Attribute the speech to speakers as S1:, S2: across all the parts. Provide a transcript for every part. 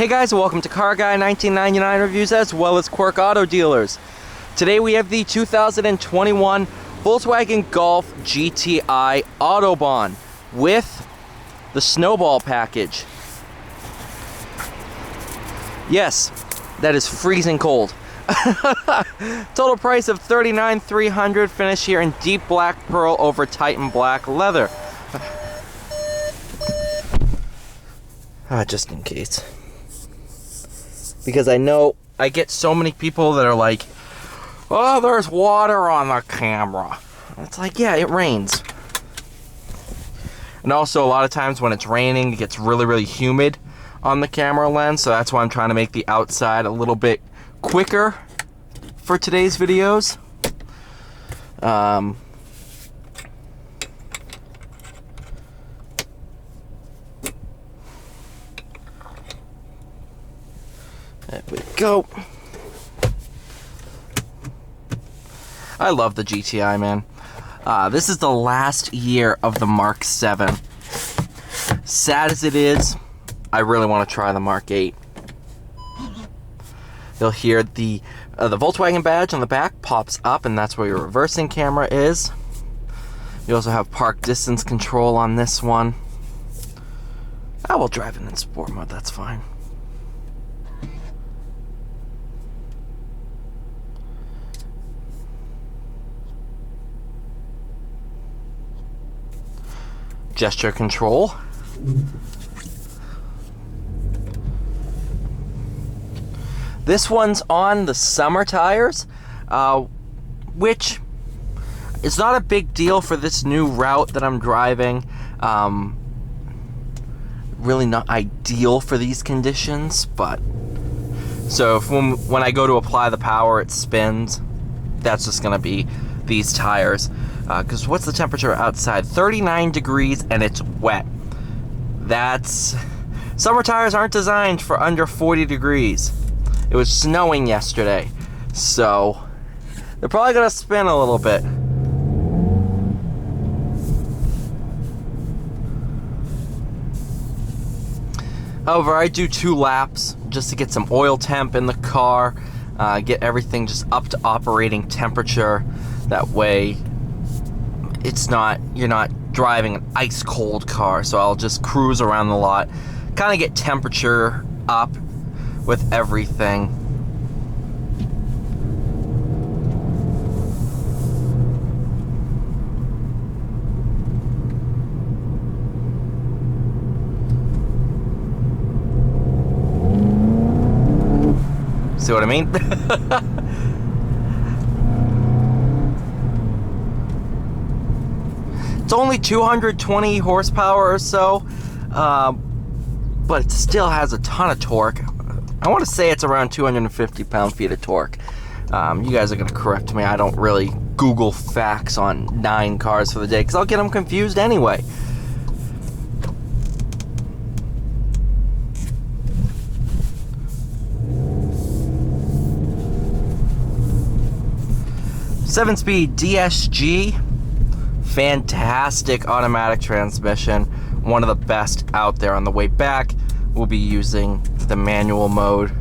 S1: Hey guys, welcome to Car Guy 1999 Reviews as well as Quirk Auto Dealers. Today we have the 2021 Volkswagen Golf GTI Autobahn with the Snowball package. Yes, that is freezing cold. Total price of $39,300, finish here in deep black pearl over Titan black leather. Just in case. Because I know I get so many people that are like, oh, there's water on the camera. It's like, yeah, it rains. And also, a lot of times when it's raining, it gets really, really humid on the camera lens. So that's why I'm trying to make the outside a little bit quicker for today's videos. There we go. I love the GTI, man. This is the last year of the Mark 7. Sad as it is, I really want to try the Mark 8. You'll hear the Volkswagen badge on the back pops up, and that's where your reversing camera is. You also have park distance control on this one. I will drive it in sport mode, that's fine. Gesture control. This one's on the summer tires, which is not a big deal for this new route that I'm driving. Really not ideal for these conditions, but so when I go to apply the power, it spins. That's just gonna be these tires. Because what's the temperature outside? 39 degrees and it's wet. Summer tires aren't designed for under 40 degrees. It was snowing yesterday, so they're probably gonna spin a little bit. However, I do 2 laps just to get some oil temp in the car, get everything just up to operating temperature. That way you're not driving an ice cold car. So I'll just cruise around the lot, kind of get temperature up with everything. See what I mean? It's only 220 horsepower or so, but it still has a ton of torque. I want to say it's around 250 pound-feet of torque. You guys are going to correct me. I don't really Google facts on 9 cars for the day because I'll get them confused anyway. Seven-speed DSG. Fantastic automatic transmission, one of the best out there. On the way back, we'll be using the manual mode.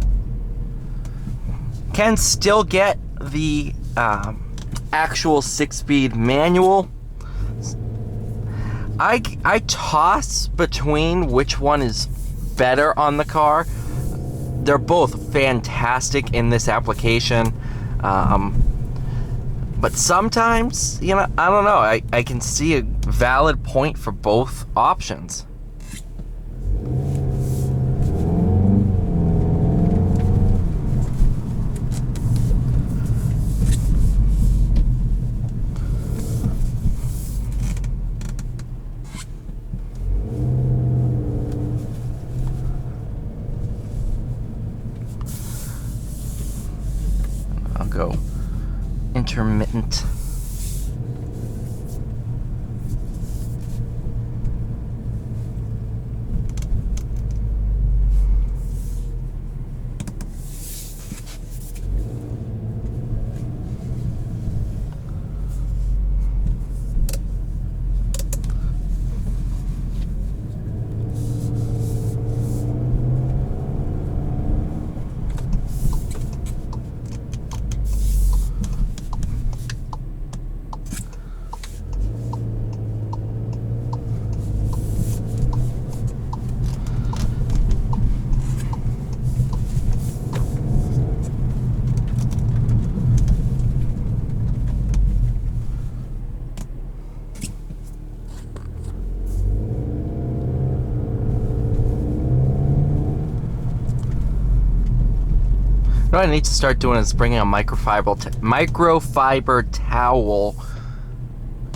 S1: Can still get the actual 6-speed manual. I toss between which one is better on the car. They're both fantastic in this application. But sometimes, I don't know, I can see a valid point for both options. I'll go intermittent. What I need to start doing is bringing a microfiber towel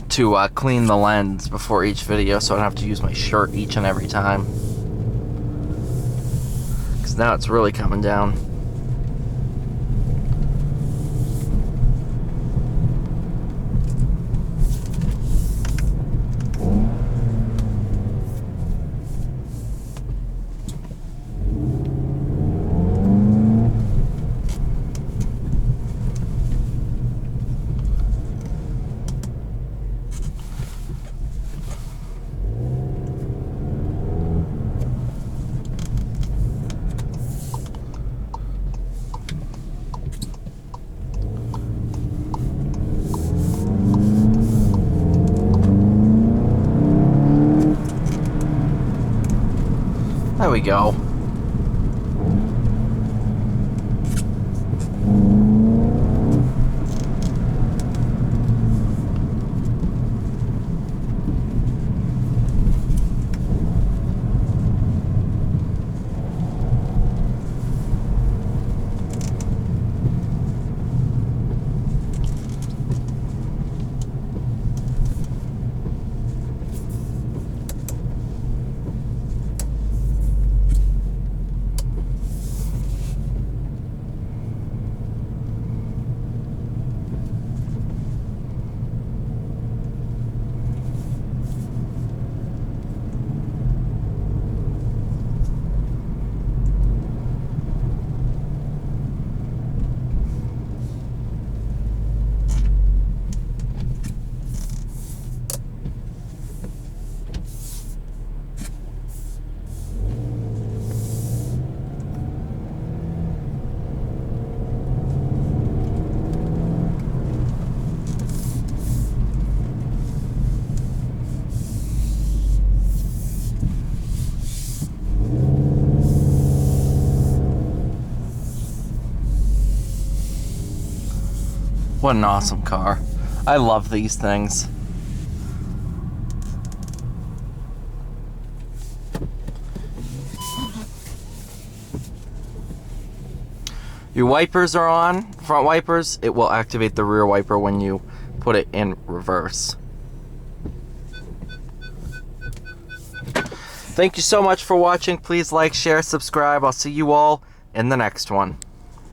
S1: to clean the lens before each video, so I don't have to use my shirt each and every time. Because now it's really coming down. There we go. What an awesome car. I love these things. Your wipers are on, front wipers. It will activate the rear wiper when you put it in reverse. Thank you so much for watching. Please like, share, subscribe. I'll see you all in the next one.